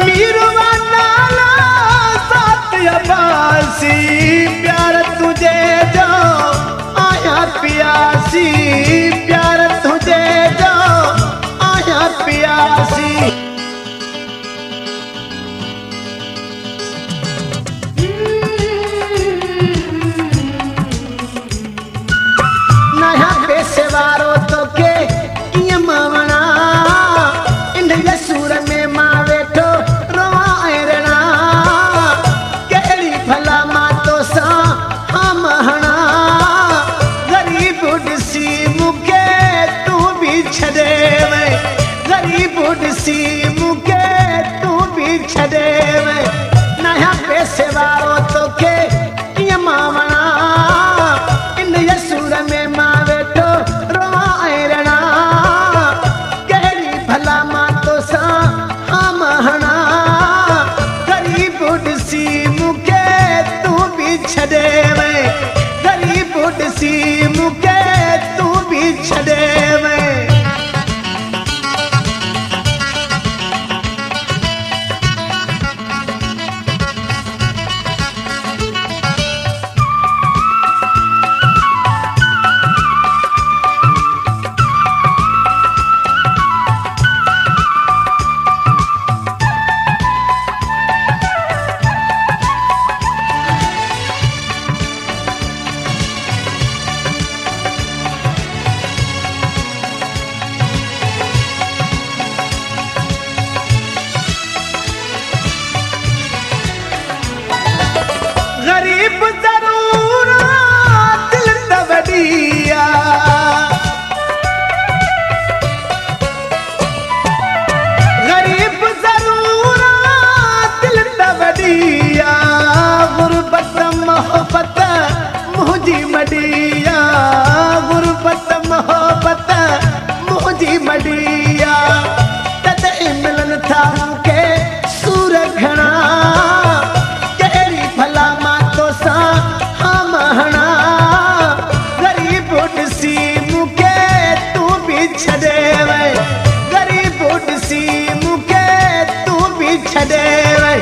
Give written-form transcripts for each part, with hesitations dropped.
मीरवा नाला सत्यवासी प्यार तुझे जो आया पियासी प्यार तुझे जो आया पियासी नया पेशेवारो तो के मावना इन सूर में मां वेठो रोवायणा केड़ी भला मां तो सा हम हणा गरीब ॾिसी मूंखे तू भी छॾे वे गरीब ॾिसी मूंखे तू भी छॾे वे नया पैसे वारो तोखे कीअं मावना इन सूर में मां वेठो रोवायणा केड़ी भला मां तो सा हम हणा गरीब ॾिसी मूंखे तू भी छॾे वे गरीब ॾिसी मूंखे तू भी छॾे वे गरीब जरूर दिल न वॾिया गरीब जरूर दिल न वॾिया गुरबत मोहब्बत मुंहिंजी मॾिया गुरबत मोहब्बत मुंहिंजी मॾिया तॾहिं मिलन था मूंखे सूर घणा केड़ी भला मां तो सा हम हणा गरीब ॾिसी मूंखे तू भी छॾे वे गरीब ॾिसी मूंखे तू भी छॾे वे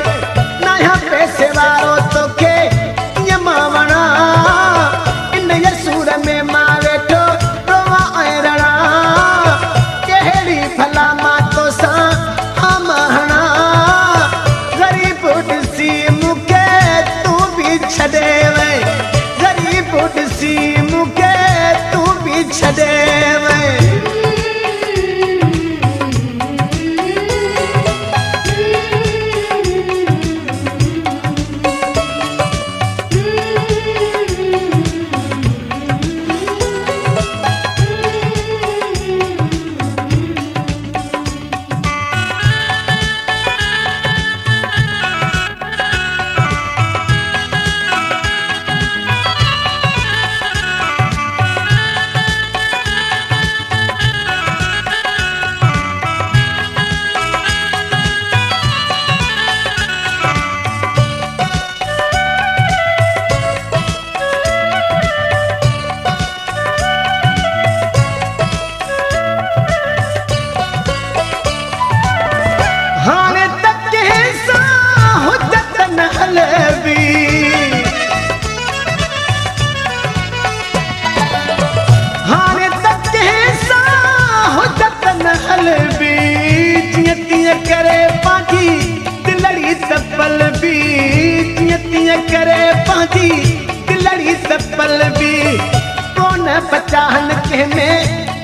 नया पैसे वारो तोखे कीअं मावणा इन सूर में मां वेठो रोवायणा केड़ी भला मां तो सा हम हणा गरीब ॾिसी मूंखे तू भी छॾे वे गरीब ॾिसी मूंखे तू भी छॾे वे हाणे तक कैसा हुजत न हलबी हाणे तक कैसा हुजत न हलबी जीअं तीअं करे पंहिंजी दिलड़ी तपल बि जीअं तीअं करे पंहिंजी दिलड़ी तपल बि कोन पचाहन कंहिंमें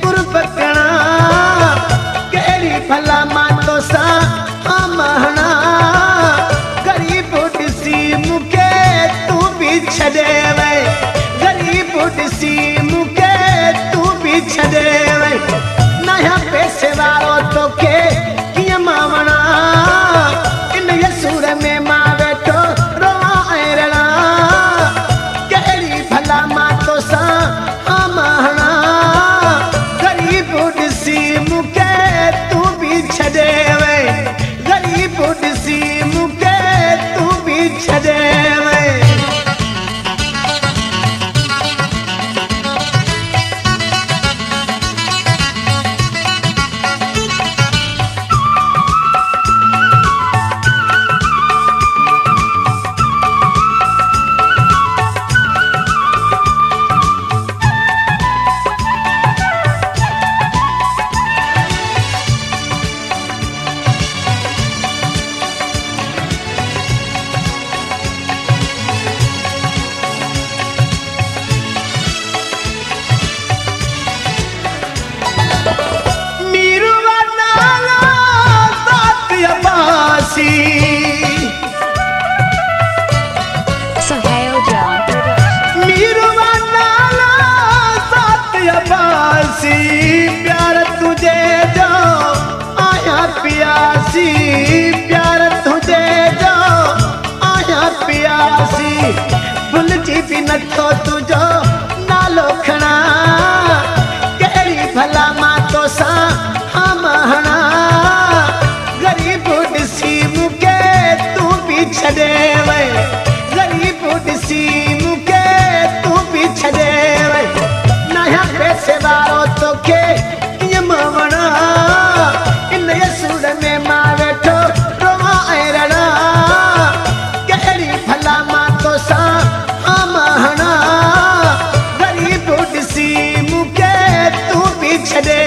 कुर्ब कणा केड़ी भला मां तो सा हम हणा गरीब ॾिसी मूंखे तू भी छॾे वे गरीब ॾिसी मूंखे तू भी छॾे वे नया पैसे वारो तोखे कीअं मावणा इन सूर में मां वेठो रोवायणा केड़ी भला मां तो सा हम हणा गरीब ॾिसी मूंखे तू भी छॾे वे गरीब ॾिसी मूंखे तू भी छॾे वे पियासी Sohail John Production. मीरवा नाला साथ अबासी प्यार तुझे जो आया पियासी प्यार तुझे जो आया पियासी भुल जी भी नथो तुझो नालो खणा कहिड़ी भला मां तो सा हम हणा गरीब ॾिसी मूंखे तूं बि छॾे वए गरीब ॾिसी मूंखे तूं बि छॾे वए नया पैसे वारो तोखे कीअं वणा इन सूर में मां वेठो रोवां ऐं रड़ा कहिड़ी भला मां तो सा हम हणा गरीब ॾिसी मूंखे तूं बि छॾे